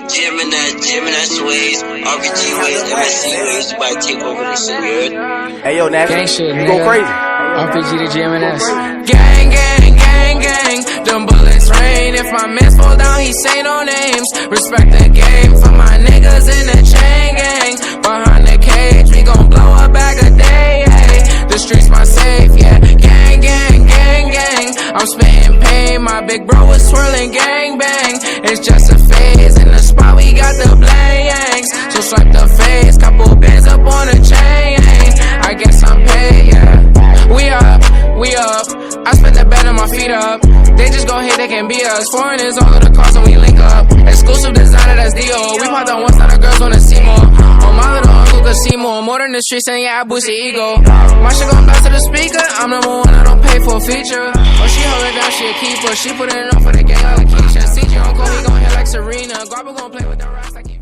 Gemini sways, RPG ways, MSC ways, about to take over this shit, you heard? Hey yo, Nash, gang shit, you go crazy. RPG to GMNS. Gang, gang, gang, gang. Them bullets rain. If my mans fall down, he say no names. Respect the game for my niggas in the chain gang. Behind the cage, we gon' blow a bag a day. Hey. The streets my safe, yeah. Gang, gang, gang, gang. I'm spitting pain. My big bro is swirling gang bang. It's just a phase. In the spot, we got the blangs. So swipe the face. Couple bands up on the chain. I guess I'm paid, yeah. We up. I spent the bed on my feet up. They just gon' hate, they can be us. Foreigners all of the cars and we link up. Exclusive designer, that's Dio. We pop the ones that the girls wanna see more. On my little uncle could see more. More than the streets and yeah, I boost the ego. My shit gon' blast to the speaker. I'm number one, I don't pay for a feature. Oh, she hold it down, she a keeper. She put it on for the gang like Keisha. CJ Uncle, he gon' hit like Serena. Gravador gon' play with the rocks like he